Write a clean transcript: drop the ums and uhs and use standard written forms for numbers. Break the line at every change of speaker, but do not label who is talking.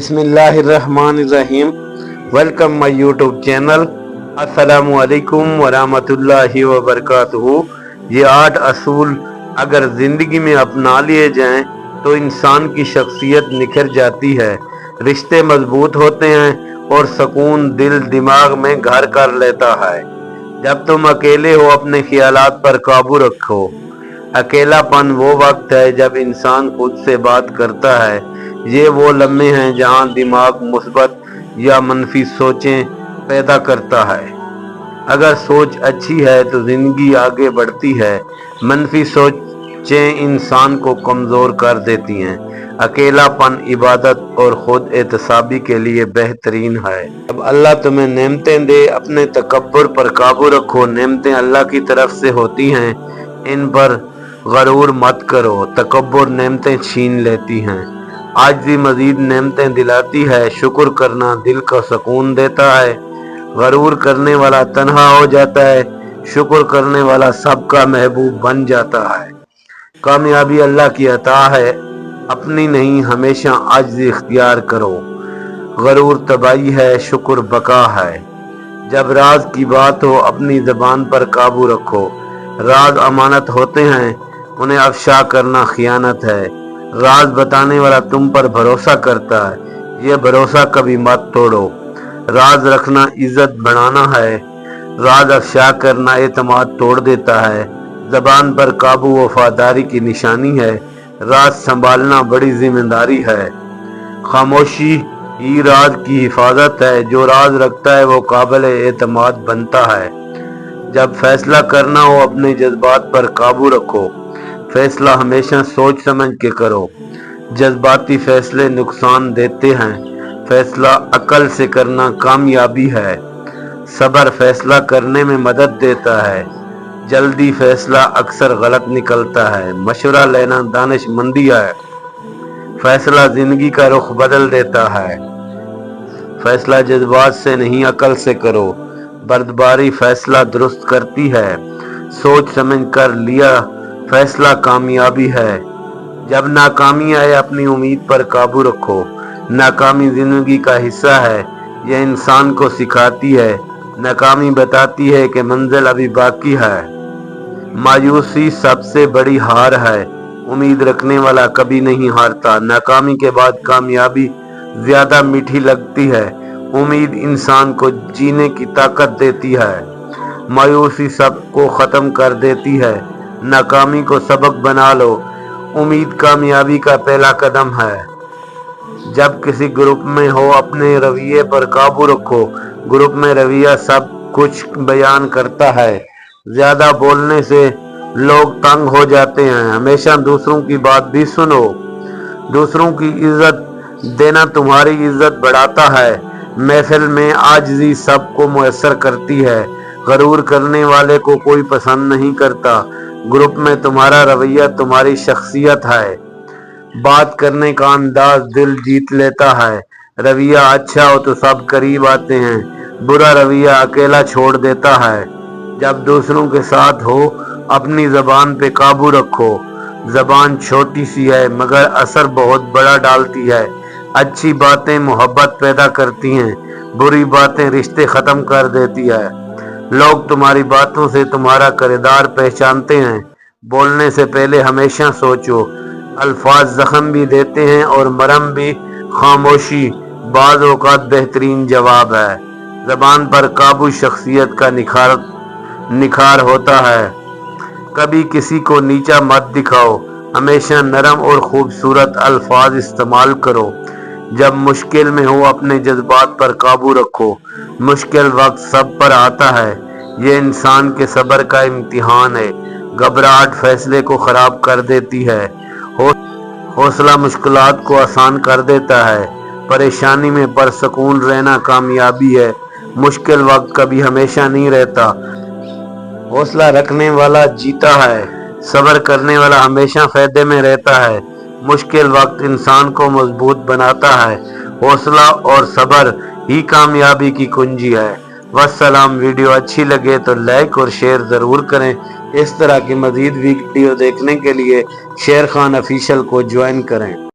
बिस्मिल्लाहिर्रहमानिर्रहीम। Welcome my YouTube channel. अस्सलामु अलैकुम वरहमतुल्लाहि वबरकातुहू। ये 8 असूल अगर ज़िंदगी में अपना लिए जाएं तो इंसान की शख्सियत निखर जाती है, रिश्ते मजबूत होते हैं और सुकून दिल दिमाग में घर कर लेता है। जब तुम अकेले हो अपने ख्यालात पर काबू रखो। अकेलापन वो वक्त है जब इंसान खुद से बात करता है। ये वो लम्हे हैं जहाँ दिमाग मुस्बत या मनफी सोचें पैदा करता है। अगर सोच अच्छी है तो जिंदगी आगे बढ़ती है, मनफी सोचें इंसान को कमज़ोर कर देती हैं। अकेलापन इबादत और खुद एहतसाबी के लिए बेहतरीन है। अब अल्लाह तुम्हें नेमतें दे, अपने तकब्बुर पर काबू रखो। नेमतें अल्लाह की तरफ से होती हैं, इन पर गरूर मत करो। तकब्बुर नेमतें छीन लेती हैं, आजिज़ी मजीद नेमतें दिलाती है। शुक्र करना दिल को सुकून देता है। गरूर करने वाला तन्हा हो जाता है, शुक्र करने वाला सबका महबूब बन जाता है। कामयाबी अल्लाह की अता है, अपनी नहीं, हमेशा आजिज़ी इख्तियार करो। गरूर तबाही है, शुक्र बका है। जब राज की बात हो अपनी ज़बान पर काबू रखो। राज अमानत होते हैं, उन्हें अफशा करना खियानत है। राज बताने वाला तुम पर भरोसा करता है, यह भरोसा कभी मत तोड़ो। राज रखना इज्जत बढ़ाना है, राज अफशा करना एतमाद तोड़ देता है। ज़बान पर काबू वफादारी की निशानी है, राज संभालना बड़ी जिम्मेदारी है। खामोशी ही राज की हिफाजत है, जो राज रखता है वो काबिल एतमाद बनता है। जब फैसला करना हो अपने जज्बात पर काबू रखो। फैसला हमेशा सोच समझ के करो, जज्बाती फैसले नुकसान देते हैं। फैसला अकल से करना कामयाबी है। सब्र फैसला करने में मदद देता है, जल्दी फैसला अक्सर गलत निकलता है। मशवरा लेना दानिशमंदी है, फैसला जिंदगी का रुख बदल देता है। फैसला जज्बात से नहीं अकल से करो, बर्दबारी फैसला दुरुस्त करती है। सोच समझ कर लिया फैसला कामयाबी है। जब नाकामी आए अपनी उम्मीद पर काबू रखो। नाकामी जिंदगी का हिस्सा है, यह इंसान को सिखाती है। नाकामी बताती है कि मंजिल अभी बाकी है। मायूसी सबसे बड़ी हार है, उम्मीद रखने वाला कभी नहीं हारता। नाकामी के बाद कामयाबी ज्यादा मीठी लगती है। उम्मीद इंसान को जीने की ताकत देती है। मायूसी सबको खत्म कर देती है। नाकामी को सबक बना लो, उम्मीद कामयाबी का पहला कदम है। जब किसी ग्रुप में हो अपने रवैये पर काबू रखो। ग्रुप में रवैया सब कुछ बयान करता है। ज्यादा बोलने से लोग तंग हो जाते हैं। हमेशा दूसरों की बात भी सुनो। दूसरों की इज्जत देना तुम्हारी इज्जत बढ़ाता है। महफिल में आजिज़ी सबको मुयस्सर करती है। गरूर करने वाले को कोई पसंद नहीं करता। ग्रुप में तुम्हारा रवैया तुम्हारी शख्सियत है। बात करने का अंदाज दिल जीत लेता है। रवैया अच्छा हो तो सब करीब आते हैं, बुरा रवैया अकेला छोड़ देता है। जब दूसरों के साथ हो अपनी ज़बान पे काबू रखो। ज़बान छोटी सी है मगर असर बहुत बड़ा डालती है। अच्छी बातें मोहब्बत पैदा करती हैं, बुरी बातें रिश्ते ख़त्म कर देती है। लोग तुम्हारी बातों से तुम्हारा किरदार पहचानते हैं। बोलने से पहले हमेशा सोचो, अल्फाज जख्म भी देते हैं और मरहम भी। खामोशी बाज़ औक़ात बेहतरीन जवाब है। ज़बान पर काबू शख्सियत का निखार होता है। कभी किसी को नीचा मत दिखाओ, हमेशा नरम और खूबसूरत अल्फाज इस्तेमाल करो। जब मुश्किल में हो अपने जज्बात पर काबू रखो। मुश्किल वक्त सब पर आता है, ये इंसान के सब्र का इम्तिहान है। घबराहट फैसले को खराब कर देती है, हौसला मुश्किलात को आसान कर देता है। परेशानी में परसकून रहना कामयाबी है। मुश्किल वक्त कभी हमेशा नहीं रहता, हौसला रखने वाला जीता है। सब्र करने वाला हमेशा फायदे में रहता है। मुश्किल वक्त इंसान को मजबूत बनाता है। हौसला और सब्र ही कामयाबी की कुंजी है। वस्सलाम। वीडियो अच्छी लगे तो लाइक और शेयर ज़रूर करें। इस तरह की मज़ीद वीडियो देखने के लिए शेर खान ऑफिशियल को ज्वाइन करें।